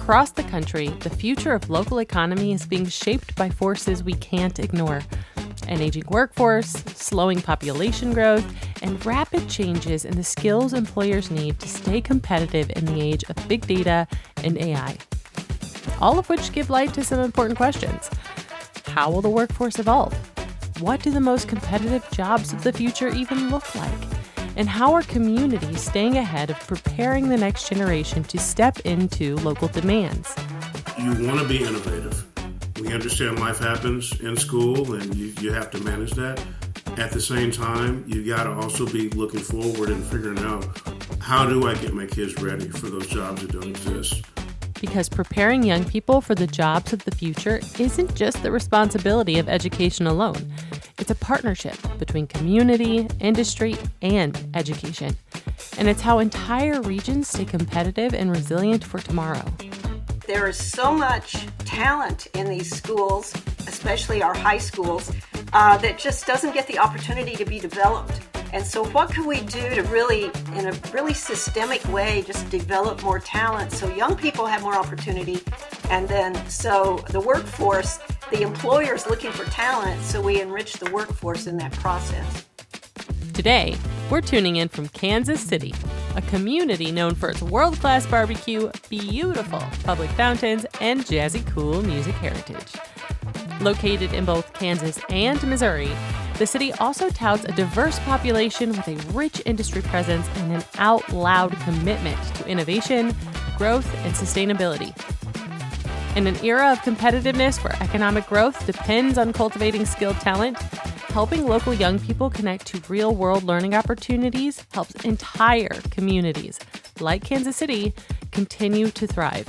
Across the country, the future of local economy is being shaped by forces we can't ignore. An aging workforce, slowing population growth, and rapid changes in the skills employers need to stay competitive in the age of big data and AI. All of which give light to some important questions. How will the workforce evolve? What do the most competitive jobs of the future even look like? And how are communities staying ahead of preparing the next generation to step into local demands? You want to be innovative. We understand life happens in school and you have to manage that. At the same time, you got to also be looking forward and figuring out, how do I get my kids ready for those jobs that don't exist? Because preparing young people for the jobs of the future isn't just the responsibility of education alone. It's a partnership between community, industry, and education. And it's how entire regions stay competitive and resilient for tomorrow. There is so much talent in these schools, especially our high schools, that just doesn't get the opportunity to be developed. And so what can we do to really, in a really systemic way, just develop more talent so young people have more opportunity, and then so the workforce, the employers looking for talent, so we enrich the workforce in that process. Today, we're tuning in from Kansas City, a community known for its world-class barbecue, beautiful public fountains, and jazzy cool music heritage. Located in both Kansas and Missouri, the city also touts a diverse population with a rich industry presence and an out-loud commitment to innovation, growth, and sustainability. In an era of competitiveness where economic growth depends on cultivating skilled talent, helping local young people connect to real-world learning opportunities helps entire communities, like Kansas City, continue to thrive.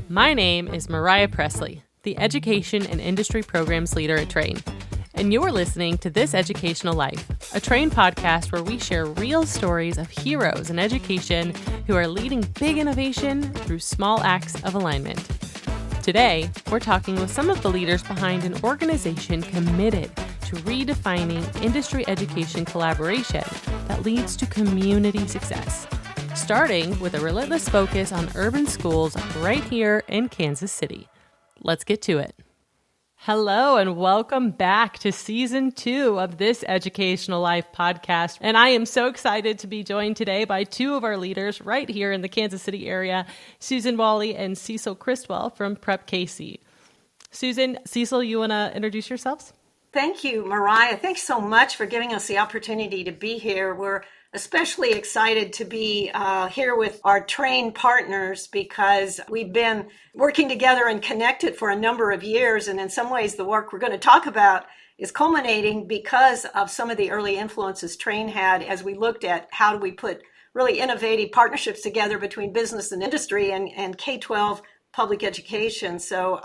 My name is Mariah Presley, the Education and Industry Programs Leader at Train. And you're listening to This Educational Life, a Train podcast where we share real stories of heroes in education who are leading big innovation through small acts of alignment. Today, we're talking with some of the leaders behind an organization committed to redefining industry education collaboration that leads to community success, starting with a relentless focus on urban schools right here in Kansas City. Let's get to it. Hello and welcome back to Season 2 of This Educational Life podcast. And I am so excited to be joined today by two of our leaders right here in the Kansas City area, Susan Wally and Cecil Criswell from Prep KC. Susan, Cecil, you want to introduce yourselves? Thank you, Mariah. Thanks so much for giving us the opportunity to be here. We're especially excited to be here with our Train partners because we've been working together and connected for a number of years. And in some ways, the work we're going to talk about is culminating because of some of the early influences Train had as we looked at how do we put really innovative partnerships together between business and industry and K-12 public education. So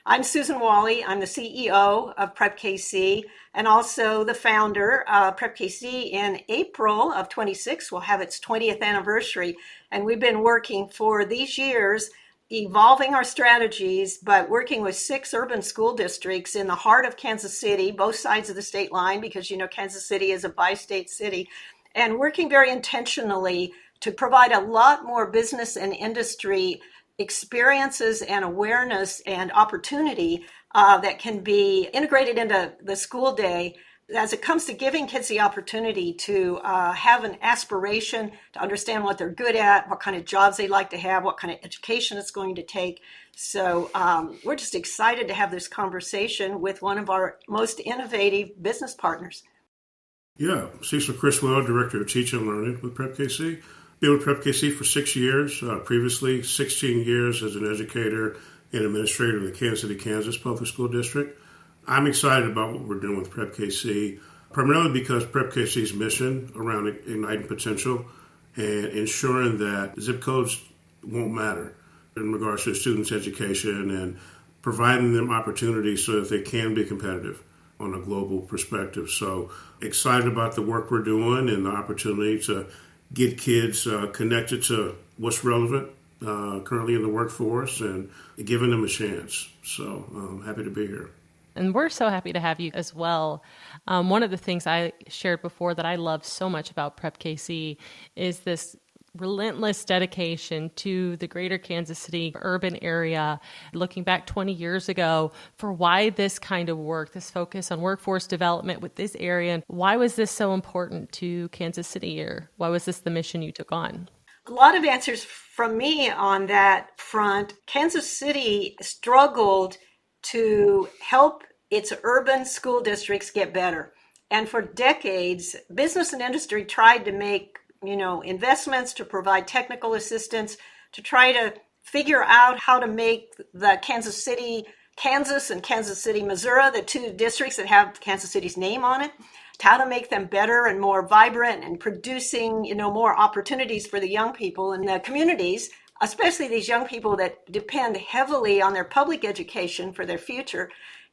I'm Susan Wally. I'm the CEO of Prep KC and also the founder. Prep KC in April of 26 will have its 20th anniversary. And we've been working for these years, evolving our strategies, but working with 6 urban school districts in the heart of Kansas City, both sides of the state line, because you know Kansas City is a bi-state city, and working very intentionally to provide a lot more business and industry experiences and awareness and opportunity that can be integrated into the school day as it comes to giving kids the opportunity to have an aspiration to understand what they're good at, what kind of jobs they'd like to have, what kind of education it's going to take. So we're just excited to have this conversation with one of our most innovative business partners. Yeah, Cecil Criswell, Director of Teaching and Learning with Prep KC. Been with Prep KC for 6 years, previously 16 years as an educator and administrator in the Kansas City, Kansas Public School District. I'm excited about what we're doing with Prep KC, primarily because Prep KC's mission around igniting potential and ensuring that zip codes won't matter in regards to students' education and providing them opportunities so that they can be competitive on a global perspective. So excited about the work we're doing and the opportunity to get kids connected to what's relevant currently in the workforce and giving them a chance. So I'm happy to be here. And we're so happy to have you as well. One of the things I shared before that I love so much about Prep KC is this relentless dedication to the greater Kansas City urban area, looking back 20 years ago, for why this kind of work, this focus on workforce development with this area, and why was this so important to Kansas City, or why was this the mission you took on? A lot of answers from me on that front. Kansas City struggled to help its urban school districts get better. And for decades, business and industry tried to make, investments to provide technical assistance to try to figure out how to make the Kansas and Kansas City, Missouri, the two districts that have Kansas City's name on it, how to make them better and more vibrant and producing, more opportunities for the young people in the communities, especially these young people that depend heavily on their public education for their future.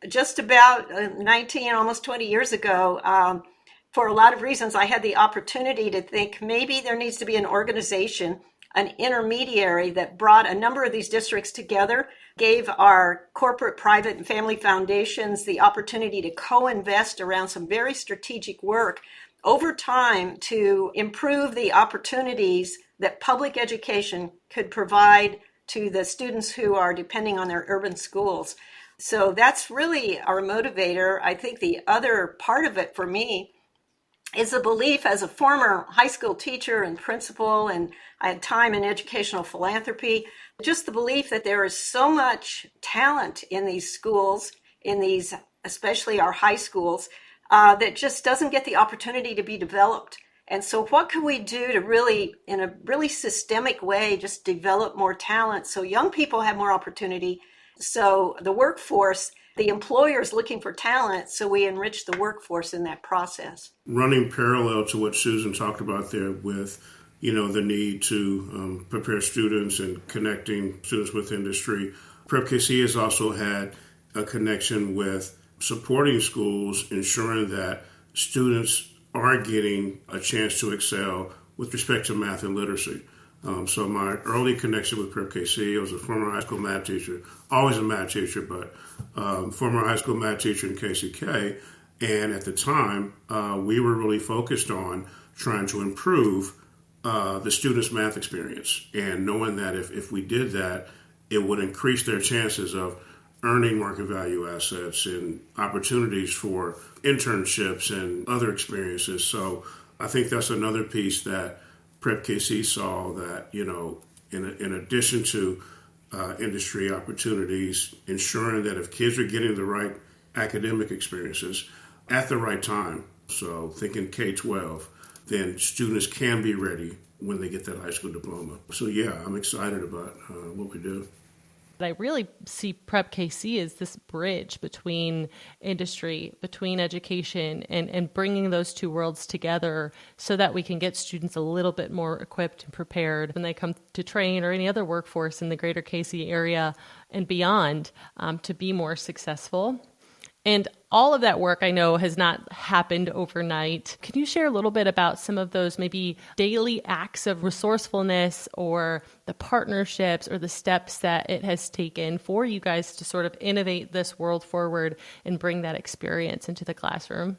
Just about 19, almost 20 years ago, for a lot of reasons, I had the opportunity to think maybe there needs to be an organization, an intermediary that brought a number of these districts together, gave our corporate, private, and family foundations the opportunity to co-invest around some very strategic work over time to improve the opportunities that public education could provide to the students who are depending on their urban schools. So that's really our motivator. I think the other part of it for me is a belief as a former high school teacher and principal, and I had time in educational philanthropy, just the belief that there is so much talent in these schools, especially our high schools, that just doesn't get the opportunity to be developed. And so what can we do to really, in a really systemic way, just develop more talent so young people have more opportunity? So the workforce, the employer is looking for talent, so we enrich the workforce in that process. Running parallel to what Susan talked about there with, the need to prepare students and connecting students with industry, Prep KC has also had a connection with supporting schools, ensuring that students are getting a chance to excel with respect to math and literacy. So my early connection with Prep KC, I was a former high school math teacher, always a math teacher, but former high school math teacher in KCK. And at the time, we were really focused on trying to improve the students' math experience, and knowing that if we did that, it would increase their chances of earning market value assets and opportunities for internships and other experiences. So I think that's another piece that Prep KC saw, that, in addition to industry opportunities, ensuring that if kids are getting the right academic experiences at the right time, so thinking K-12, then students can be ready when they get that high school diploma. So yeah, I'm excited about what we do. I really see Prep KC as this bridge between industry, between education, and bringing those two worlds together so that we can get students a little bit more equipped and prepared when they come to train or any other workforce in the greater KC area and beyond, to be more successful. And all of that work, I know, has not happened overnight. Can you share a little bit about some of those maybe daily acts of resourcefulness, or the partnerships or the steps that it has taken for you guys to sort of innovate this world forward and bring that experience into the classroom?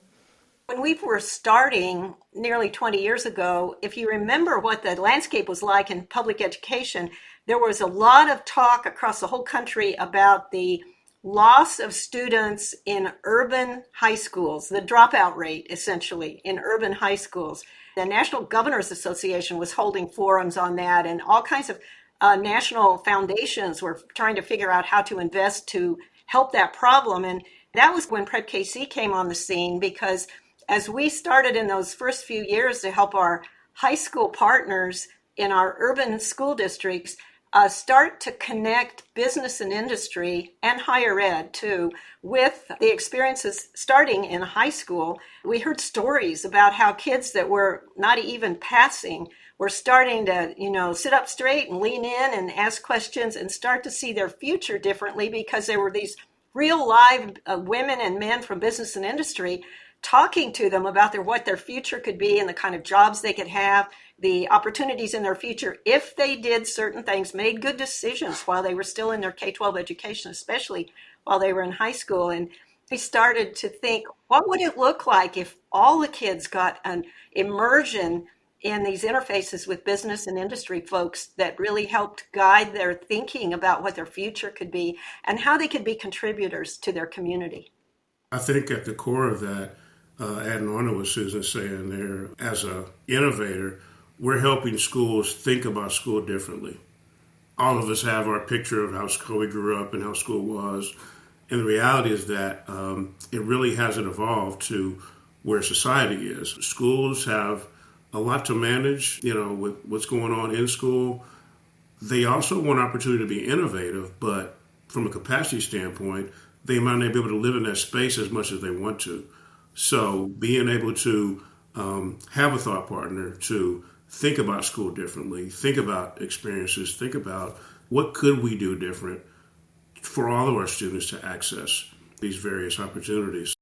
When we were starting nearly 20 years ago, if you remember what the landscape was like in public education, there was a lot of talk across the whole country about the loss of students in urban high schools, the dropout rate essentially in urban high schools. The National Governors Association was holding forums on that, and all kinds of national foundations were trying to figure out how to invest to help that problem. And that was when Prep KC came on the scene, because as we started in those first few years to help our high school partners in our urban school districts start to connect business and industry and higher ed too with the experiences starting in high school. We heard stories about how kids that were not even passing were starting to, sit up straight and lean in and ask questions and start to see their future differently, because there were these real live women and men from business and industry talking to them about what their future could be and the kind of jobs they could have, the opportunities in their future if they did certain things, made good decisions while they were still in their K-12 education, especially while they were in high school. And we started to think, what would it look like if all the kids got an immersion in these interfaces with business and industry folks that really helped guide their thinking about what their future could be and how they could be contributors to their community. I think at the core of that, adding on to what Susan's saying there, as an innovator, we're helping schools think about school differently. All of us have our picture of how we grew up and how school was. And the reality is that it really hasn't evolved to where society is. Schools have a lot to manage, with what's going on in school. They also want opportunity to be innovative, but from a capacity standpoint, they might not be able to live in that space as much as they want to. So being able to have a thought partner to think about school differently, think about experiences, think about what could we do different for all of our students to access these various opportunities.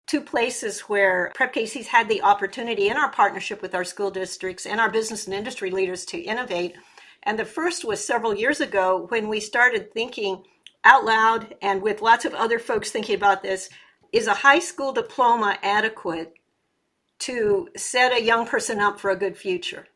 Two places where Prep KC's had the opportunity in our partnership with our school districts and our business and industry leaders to innovate. And the first was several years ago when we started thinking out loud and with lots of other folks thinking about this, is a high school diploma adequate to set a young person up for a good future?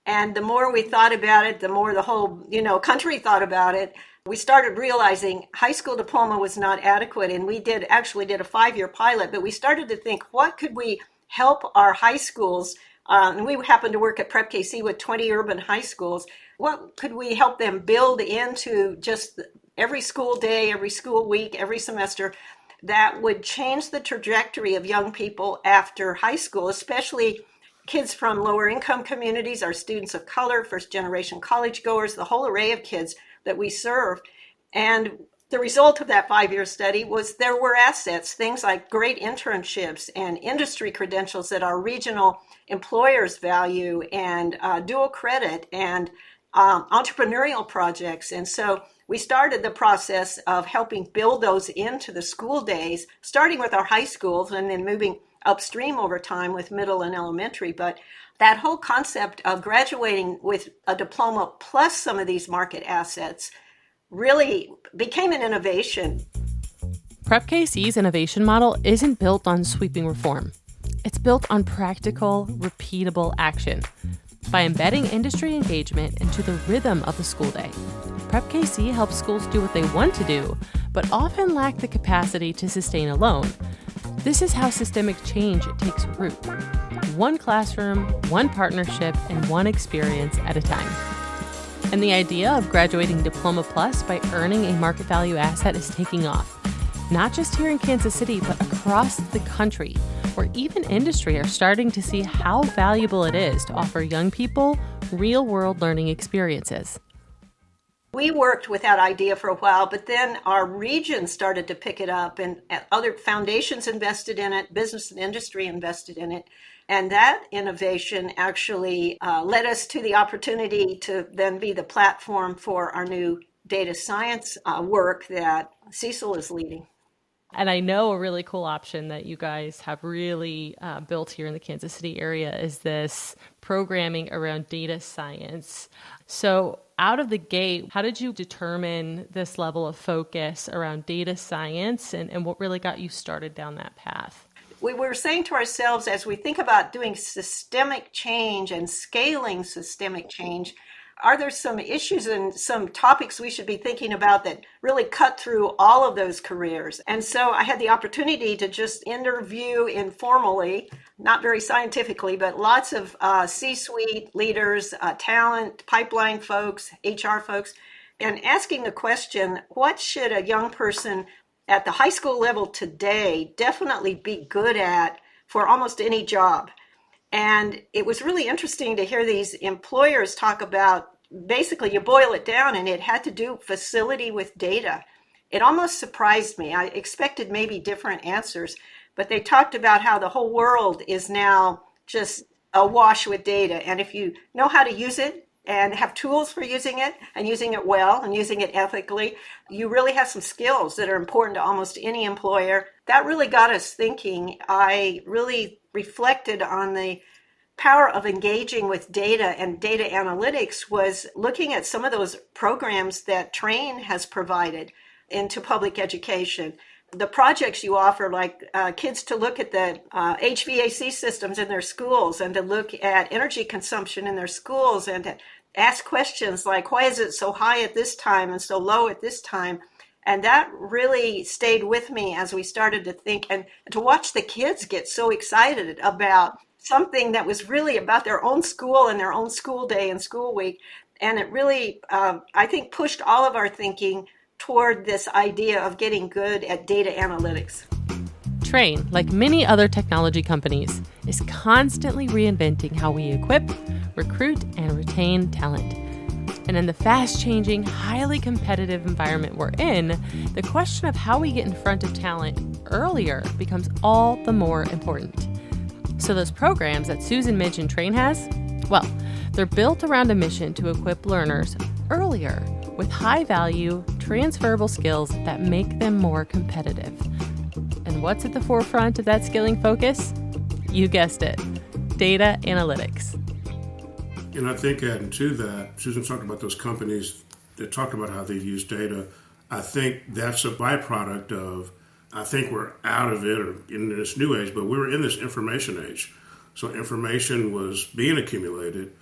And the more we thought about it, the more the whole, country thought about it, we started realizing high school diploma was not adequate. And we actually did a 5-year pilot, but we started to think, what could we help our high schools? And we happen to work at Prep KC with 20 urban high schools. What could we help them build into just every school day, every school week, every semester that would change the trajectory of young people after high school, especially kids from lower income communities, our students of color, first generation college goers, the whole array of kids that we serve. And the result of that 5-year study was there were assets, things like great internships and industry credentials that our regional employers value, and dual credit and entrepreneurial projects. And so we started the process of helping build those into the school days, starting with our high schools and then moving upstream over time with middle and elementary. But that whole concept of graduating with a diploma plus some of these market assets really became an innovation. Prep KC's innovation model isn't built on sweeping reform. It's built on practical, repeatable action. By embedding industry engagement into the rhythm of the school day, Prep KC helps schools do what they want to do, but often lack the capacity to sustain alone. This is how systemic change takes root. One classroom, one partnership, and one experience at a time. And the idea of graduating Diploma Plus by earning a market value asset is taking off, not just here in Kansas City, but across the country, where even industry are starting to see how valuable it is to offer young people real-world learning experiences. We worked with that idea for a while, but then our region started to pick it up, and other foundations invested in it, business and industry invested in it. And that innovation actually led us to the opportunity to then be the platform for our new data science work that Cecil is leading. And I know a really cool option that you guys have really built here in the Kansas City area is this programming around data science. So out of the gate, how did you determine this level of focus around data science and what really got you started down that path? We were saying to ourselves, as we think about doing systemic change and scaling systemic change, are there some issues and some topics we should be thinking about that really cut through all of those careers? And so I had the opportunity to just interview informally, not very scientifically, but lots of C-suite leaders, talent, pipeline folks, HR folks, and asking the question, what should a young person at the high school level today definitely be good at for almost any job? And it was really interesting to hear these employers talk about, basically you boil it down and it had to do facility with data. It almost surprised me. I expected maybe different answers, but they talked about how the whole world is now just awash with data. And if you know how to use it and have tools for using it and using it well and using it ethically, you really have some skills that are important to almost any employer. That really got us thinking. I really reflected on the power of engaging with data, and data analytics was looking at some of those programs that Train has provided into public education. the projects you offer, like kids to look at the HVAC systems in their schools and to look at energy consumption in their schools and to ask questions like, why is it so high at this time and so low at this time? And that really stayed with me as we started to think and to watch the kids get so excited about something that was really about their own school and their own school day and school week. And it really, I think, pushed all of our thinking toward this idea of getting good at data analytics. Train, like many other technology companies, is constantly reinventing how we equip, recruit, and retain talent. And in the fast-changing, highly competitive environment we're in, the question of how we get in front of talent earlier becomes all the more important. So those programs that Susan mentioned Train has, well, they're built around a mission to equip learners earlier with high-value, transferable skills that make them more competitive. And what's at the forefront of that skilling focus? You guessed it, data analytics. And I think adding to that, Susan talked about those companies that talked about how they use data. I think that's a byproduct of, I think we're out of it or in this new age, but we were in this information age. So information was being accumulated,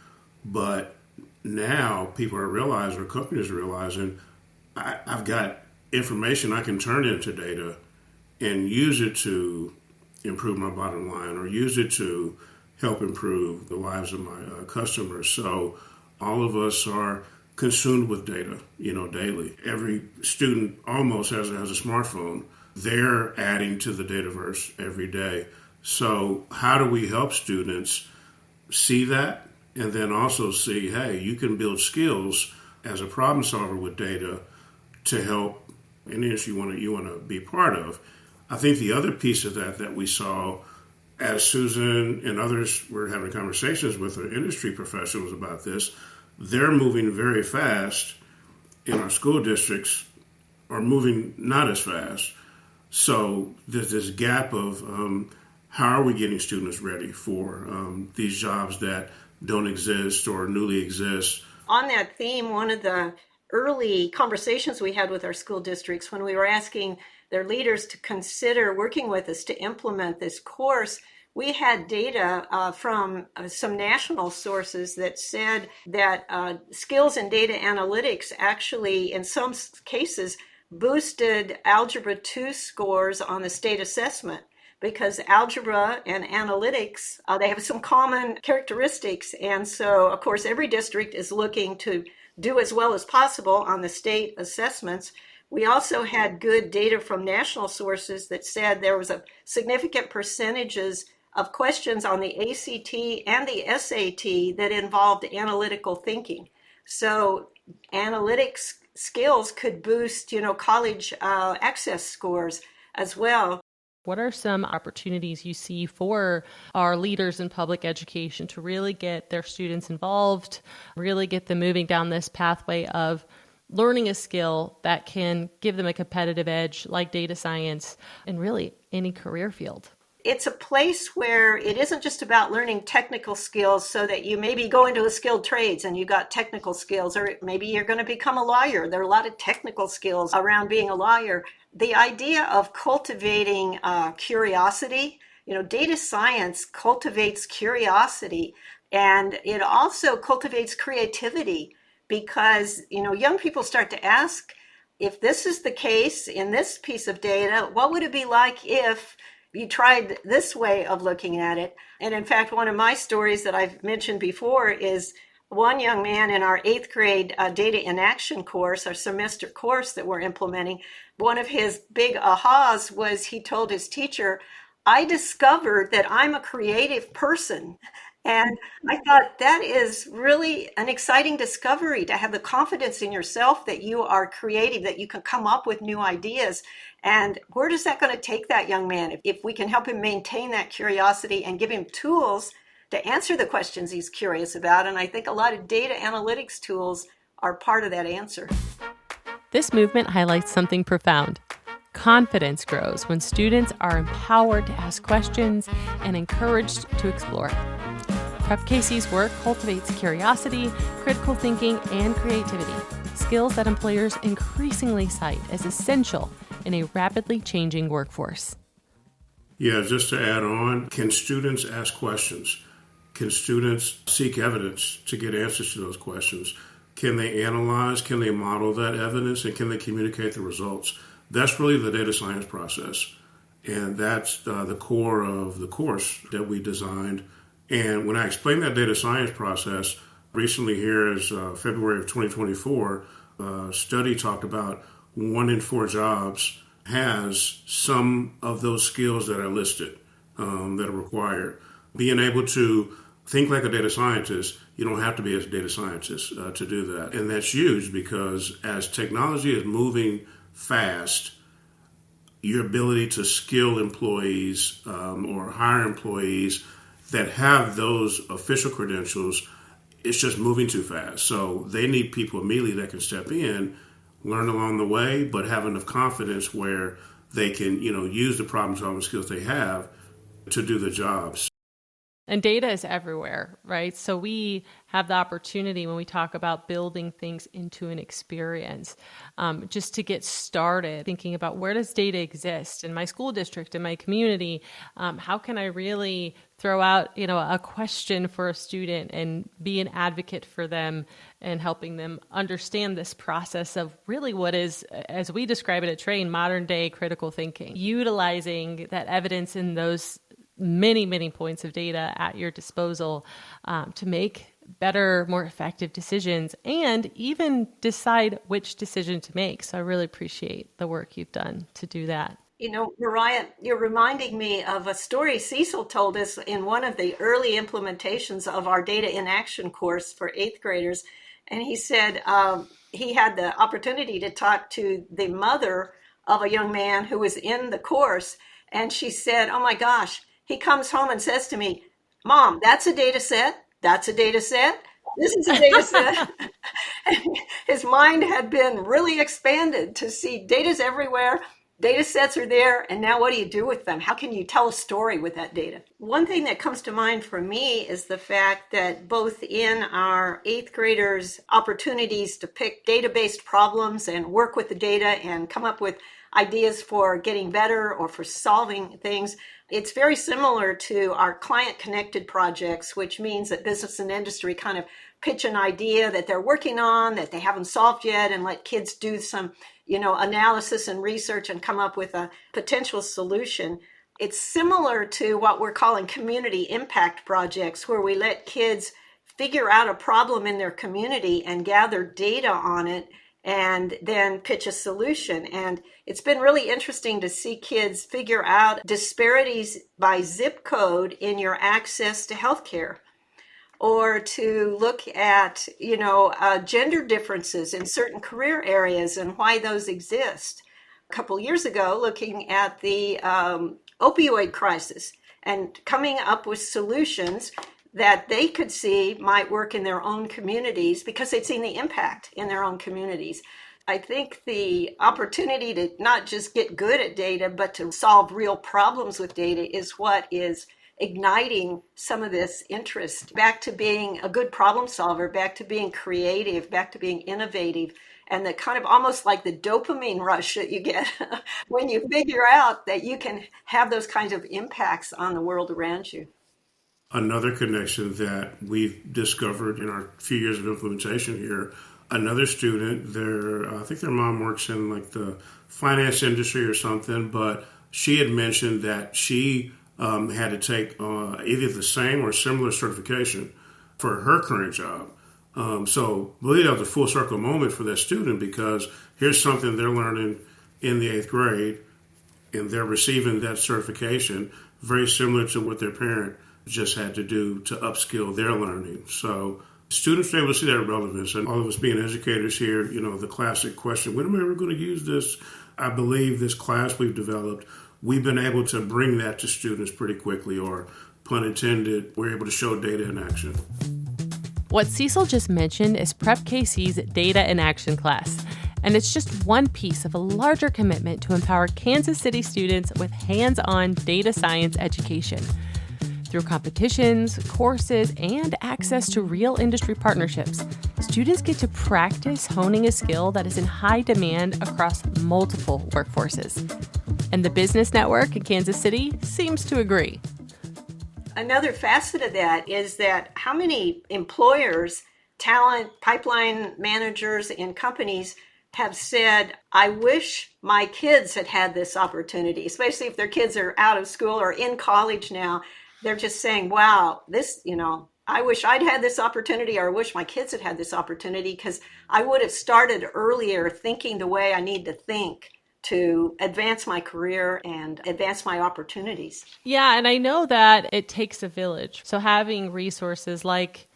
but now people are realizing, or companies are realizing, I've got information I can turn into data and use it to improve my bottom line or use it to help improve the lives of my customers. So all of us are consumed with data, daily. Every student almost has a smartphone. They're adding to the dataverse every day. So how do we help students see that and then also see, hey, you can build skills as a problem solver with data to help any issue you want to be part of. I think the other piece of that we saw as Susan and others were having conversations with our industry professionals about this, they're moving very fast, and our school districts are moving not as fast. So there's this gap of how are we getting students ready for these jobs that don't exist or newly exist. On that theme, one of the early conversations we had with our school districts when we were asking their leaders to consider working with us to implement this course, we had data from some national sources that said that skills in data analytics actually, in some cases, boosted Algebra 2 scores on the state assessment because algebra and analytics, they have some common characteristics. And so, of course, every district is looking to do as well as possible on the state assessments. We also had good data from national sources that said there was a significant percentages of questions on the ACT and the SAT that involved analytical thinking. So analytics skills could boost, college access scores as well. What are some opportunities you see for our leaders in public education to really get their students involved, really get them moving down this pathway of learning a skill that can give them a competitive edge like data science and really any career field? It's a place where it isn't just about learning technical skills so that you maybe go into a skilled trades and you got technical skills, or maybe you're going to become a lawyer. There are a lot of technical skills around being a lawyer. The idea of cultivating curiosity, data science cultivates curiosity, and it also cultivates creativity because, young people start to ask, if this is the case in this piece of data, what would it be like if you tried this way of looking at it? And in fact, one of my stories that I've mentioned before is one young man in our 8th grade data in action course, our semester course that we're implementing. One of his big ahas was he told his teacher, I discovered that I'm a creative person. And I thought that is really an exciting discovery, to have the confidence in yourself that you are creative, that you can come up with new ideas. And where is that going to take that young man? If we can help him maintain that curiosity and give him tools to answer the questions he's curious about. And I think a lot of data analytics tools are part of that answer. This movement highlights something profound. Confidence grows when students are empowered to ask questions and encouraged to explore. Prep KC's work cultivates curiosity, critical thinking, and creativity, skills that employers increasingly cite as essential in a rapidly changing workforce. Yeah, just to add on, can students ask questions? Can students seek evidence to get answers to those questions? Can they analyze? Can they model that evidence? And can they communicate the results? That's really the data science process. And that's the core of the course that we designed. And when I explained that data science process, recently here is February of 2024, a study talked about 1 in 4 jobs has some of those skills that are listed, that are required. Being able to think like a data scientist, you don't have to be a data scientist to do that. And that's huge because as technology is moving fast, your ability to skill employees or hire employees that have those official credentials, it's just moving too fast. So they need people immediately that can step in, learn along the way, but have enough confidence where they can, use the problem-solving skills they have to do the jobs. And data is everywhere, right? So we have the opportunity when we talk about building things into an experience, just to get started thinking about where does data exist in my school district, in my community? How can I really throw out, a question for a student and be an advocate for them and helping them understand this process of really what is, as we describe it at Train, modern day critical thinking, utilizing that evidence in those many, many points of data at your disposal to make better, more effective decisions and even decide which decision to make. So I really appreciate the work you've done to do that. Mariah, you're reminding me of a story Cecil told us in one of the early implementations of our data in action course for 8th graders. And he said he had the opportunity to talk to the mother of a young man who was in the course. And she said, "Oh my gosh, he comes home and says to me, 'Mom, that's a data set. That's a data set. This is a data set.'" His mind had been really expanded to see data's everywhere. Data sets are there, and now what do you do with them? How can you tell a story with that data? One thing that comes to mind for me is the fact that both in our 8th graders' opportunities to pick data-based problems and work with the data and come up with ideas for getting better or for solving things, it's very similar to our client-connected projects, which means that business and industry kind of pitch an idea that they're working on that they haven't solved yet and let kids do some analysis and research and come up with a potential solution. It's similar to what we're calling community impact projects, where we let kids figure out a problem in their community and gather data on it and then pitch a solution. And it's been really interesting to see kids figure out disparities by zip code in your access to healthcare, or to look at, gender differences in certain career areas and why those exist. A couple years ago, looking at the opioid crisis and coming up with solutions that they could see might work in their own communities because they'd seen the impact in their own communities. I think the opportunity to not just get good at data, but to solve real problems with data is what is igniting some of this interest back to being a good problem solver, back to being creative, back to being innovative, and the kind of almost like the dopamine rush that you get when you figure out that you can have those kinds of impacts on the world around you. Another connection that we've discovered in our few years of implementation here, another student, I think their mom works in like the finance industry or something, but she had mentioned that she had to take either the same or similar certification for her current job. So really that was a full circle moment for that student, because here's something they're learning in the 8th grade and they're receiving that certification very similar to what their parent just had to do to upskill their learning. So students are able to see that relevance, and all of us being educators here, the classic question, when am I ever going to use this? I believe this class we've developed, we've been able to bring that to students pretty quickly, or pun intended, we're able to show data in action. What Cecil just mentioned is Prep KC's Data in Action class, and it's just one piece of a larger commitment to empower Kansas City students with hands-on data science education. Through competitions, courses, and access to real industry partnerships, students get to practice honing a skill that is in high demand across multiple workforces. And the business network in Kansas City seems to agree. Another facet of that is that how many employers, talent, pipeline managers, and companies have said, I wish my kids had this opportunity, especially if their kids are out of school or in college now. They're just saying, wow, this, I wish I'd had this opportunity, or I wish my kids had this opportunity, because I would have started earlier thinking the way I need to think to advance my career and advance my opportunities. Yeah, and I know that it takes a village. So having resources like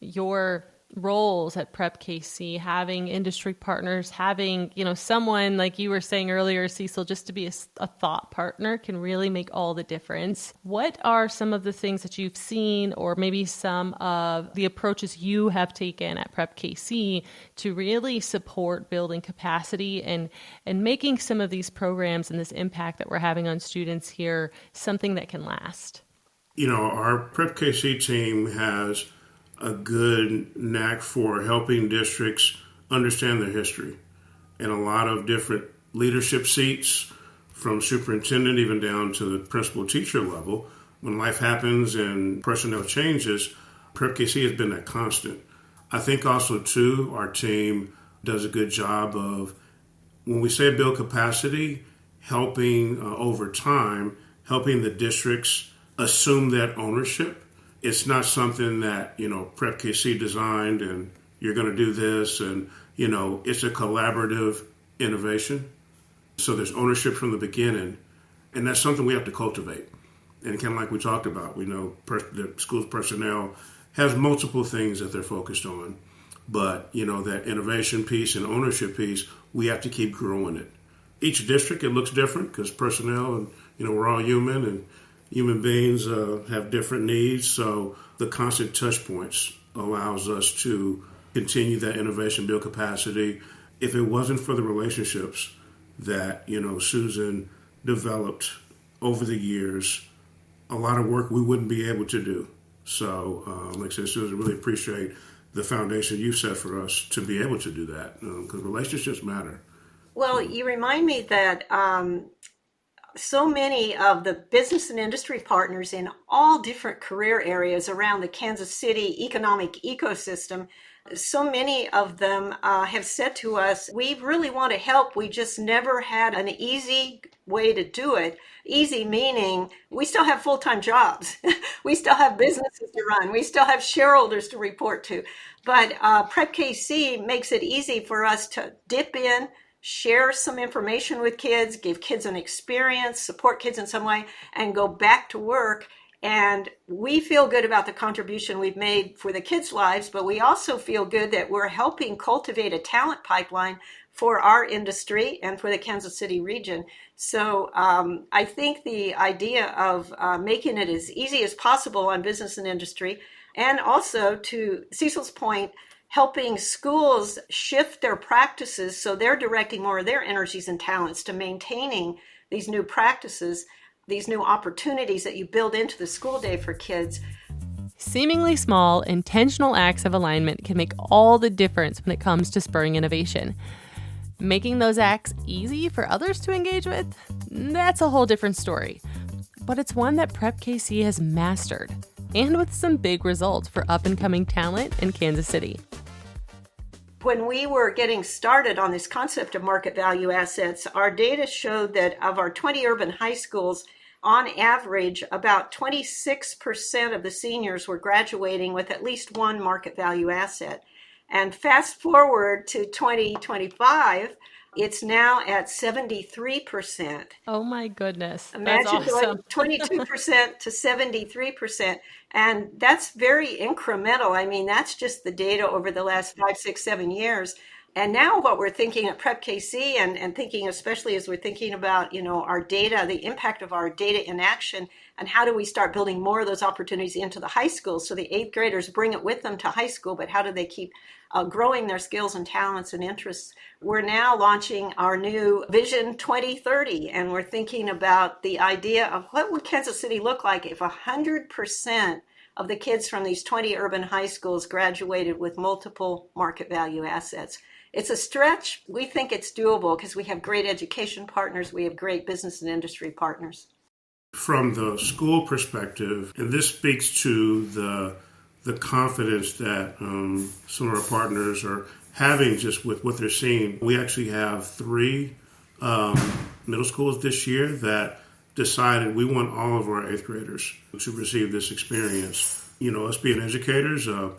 your roles at Prep KC, having industry partners, having, someone like you were saying earlier, Cecil, just to be a thought partner can really make all the difference. What are some of the things that you've seen, or maybe some of the approaches you have taken at Prep KC to really support building capacity and making some of these programs and this impact that we're having on students here something that can last? Our Prep KC team has a good knack for helping districts understand their history, and a lot of different leadership seats, from superintendent even down to the principal teacher level. When life happens and personnel changes, Prep KC has been that constant. I think also too, our team does a good job of, when we say build capacity, helping over time, helping the districts assume that ownership. It's not something that, Prep KC designed and you're going to do this, and, it's a collaborative innovation. So there's ownership from the beginning, and that's something we have to cultivate. And kind of like we talked about, we know the school's personnel has multiple things that they're focused on, but, that innovation piece and ownership piece, we have to keep growing it. Each district, it looks different because personnel and, we're all human, and human beings have different needs, so the constant touch points allows us to continue that innovation, build capacity. If it wasn't for the relationships that, Susan developed over the years, a lot of work we wouldn't be able to do. So, like I said, Susan, really appreciate the foundation you set for us to be able to do that, because relationships matter. Well, you remind me that so many of the business and industry partners in all different career areas around the Kansas City economic ecosystem, so many of them have said to us, we really want to help. We just never had an easy way to do it. Easy meaning we still have full-time jobs. We still have businesses to run. We still have shareholders to report to. But Prep KC makes it easy for us to dip in, share some information with kids, give kids an experience, support kids in some way, and go back to work. And we feel good about the contribution we've made for the kids' lives, but we also feel good that we're helping cultivate a talent pipeline for our industry and for the Kansas City region. So I think the idea of making it as easy as possible on business and industry, and also, to Cecil's point, helping schools shift their practices so they're directing more of their energies and talents to maintaining these new practices, these new opportunities that you build into the school day for kids. Seemingly small, intentional acts of alignment can make all the difference when it comes to spurring innovation. Making those acts easy for others to engage with, that's a whole different story. But it's one that Prep KC has mastered, and with some big results for up-and-coming talent in Kansas City. When we were getting started on this concept of market value assets, our data showed that of our 20 urban high schools, on average, about 26% of the seniors were graduating with at least one market value asset. And fast forward to 2025, it's now at 73%. Oh my goodness. Imagine That's awesome. going 22% to 73%. And that's very incremental. I mean, that's just the data over the last 5, 6, 7 years. And now what we're thinking at Prep KC and thinking, especially as we're thinking about, our data, the impact of our data in action, and how do we start building more of those opportunities into the high school so the 8th graders bring it with them to high school, but how do they keep growing their skills and talents and interests? We're now launching our new Vision 2030, and we're thinking about the idea of what would Kansas City look like if 100% of the kids from these 20 urban high schools graduated with multiple market value assets. It's a stretch. We think it's doable because we have great education partners. We have great business and industry partners. From the school perspective, and this speaks to the confidence that some of our partners are having just with what they're seeing. We actually have 3 middle schools this year that decided we want all of our 8th graders to receive this experience. You know, us being educators, a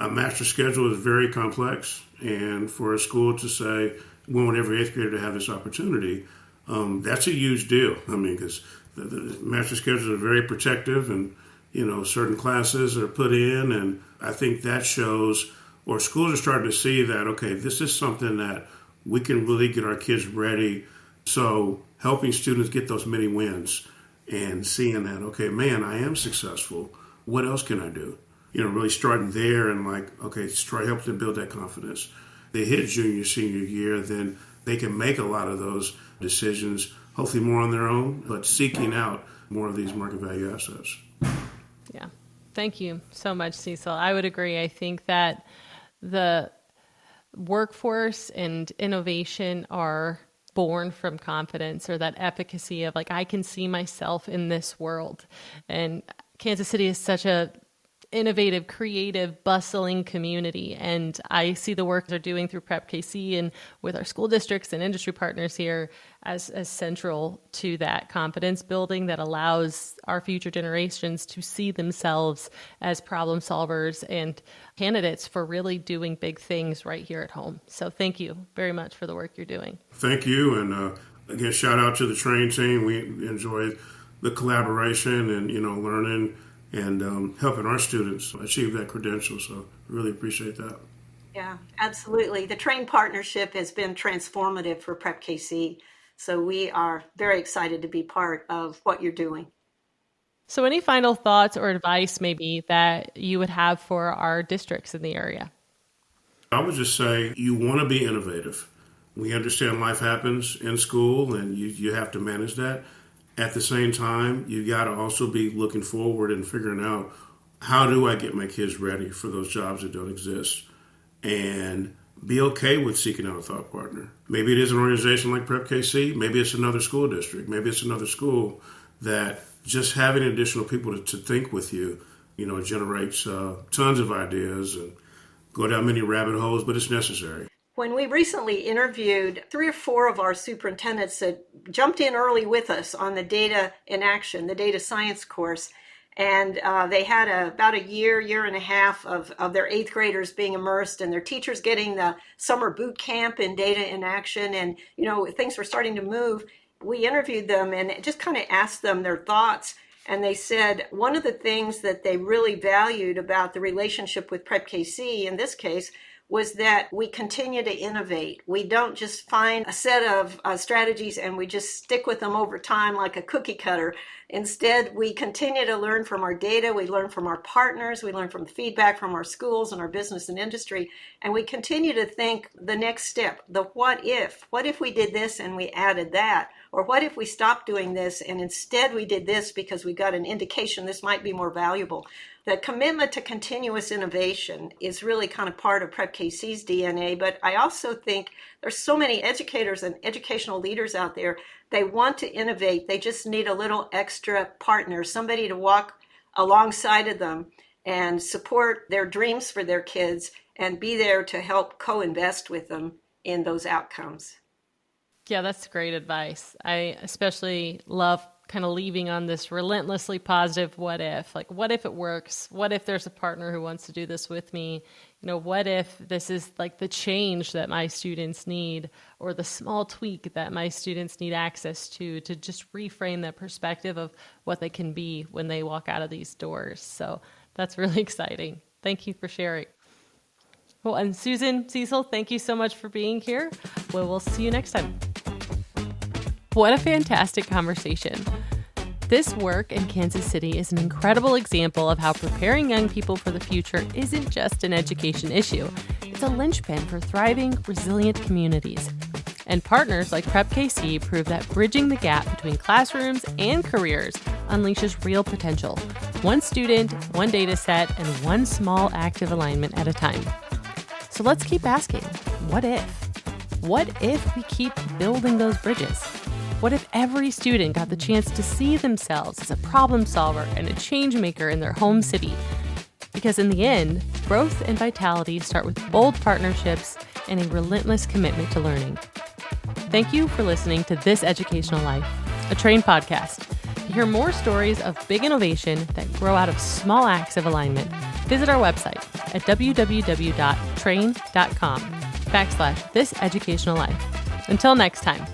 master schedule is very complex, and for a school to say we want every 8th grader to have this opportunity, that's a huge deal. I mean, because the master schedules are very protective, and you know, certain classes are put in, and I think that shows, or schools are starting to see that, okay, this is something that we can really get our kids ready. So helping students get those mini wins and seeing that, okay, man, I am successful. What else can I do? You know, really starting there and like, okay, try help them build that confidence. They hit junior, senior year, then they can make a lot of those decisions, hopefully more on their own, but seeking out more of these market value assets. Yeah. Thank you so much, Cecil. I would agree. I think that the workforce and innovation are born from confidence, or that efficacy of like, I can see myself in this world. And Kansas City is such a innovative, creative, bustling community. And I see the work they're doing through Prep KC and with our school districts and industry partners here as central to that confidence building that allows our future generations to see themselves as problem solvers and candidates for really doing big things right here at home. So thank you very much for the work you're doing. Thank you. And again, shout out to the train team. We enjoy the collaboration and, you know, learning and helping our students achieve that credential. So really appreciate that. Yeah, absolutely. The Train partnership has been transformative for Prep KC. So we are very excited to be part of what you're doing. So any final thoughts or advice maybe that you would have for our districts in the area? I would just say you want to be innovative. We understand life happens in school and you have to manage that. At the same time, you got to also be looking forward and figuring out, how do I get my kids ready for those jobs that don't exist? And be okay with seeking out a thought partner. Maybe it is an organization like Prep KC. Maybe it's another school district. Maybe it's another school that just having additional people to think with you, you know, generates tons of ideas and go down many rabbit holes, but it's necessary. When we recently interviewed 3 or 4 of our superintendents that jumped in early with us on the data in action, the data science course, and they had about a year and a half of their 8th graders being immersed and their teachers getting the summer boot camp in data in action, and you know, things were starting to move. We interviewed them and just kind of asked them their thoughts, and they said one of the things that they really valued about the relationship with Prep KC in this case was that we continue to innovate. We don't just find a set of strategies and we just stick with them over time like a cookie cutter. Instead, we continue to learn from our data, we learn from our partners, we learn from feedback from our schools and our business and industry, and we continue to think the next step, the what if. What if we did this and we added that? Or what if we stopped doing this and instead we did this because we got an indication this might be more valuable? The commitment to continuous innovation is really kind of part of Prep KC's DNA, but I also think there's so many educators and educational leaders out there. They want to innovate. They just need a little extra partner, somebody to walk alongside of them and support their dreams for their kids and be there to help co-invest with them in those outcomes. Yeah, that's great advice. I especially love kind of leaving on this relentlessly positive what if. Like, what if it works? What if there's a partner who wants to do this with me? You know, what if this is like the change that my students need, or the small tweak that my students need access to just reframe that perspective of what they can be when they walk out of these doors. So that's really exciting. Thank you for sharing. Well, and Susan, Cecil, thank you so much for being here. Well, we'll see you next time. What a fantastic conversation. This work in Kansas City is an incredible example of how preparing young people for the future isn't just an education issue. It's a linchpin for thriving, resilient communities. And partners like Prep KC prove that bridging the gap between classrooms and careers unleashes real potential, One student, one data set, and one small act of alignment at a time. So let's keep asking, what if? What if we keep building those bridges? What if every student got the chance to see themselves as a problem solver and a change maker in their home city? Because in the end, growth and vitality start with bold partnerships and a relentless commitment to learning. Thank you for listening to This Educational Life, a Train podcast. To hear more stories of big innovation that grow out of small acts of alignment, visit our website at www.train.com/thiseducationallife. Until next time.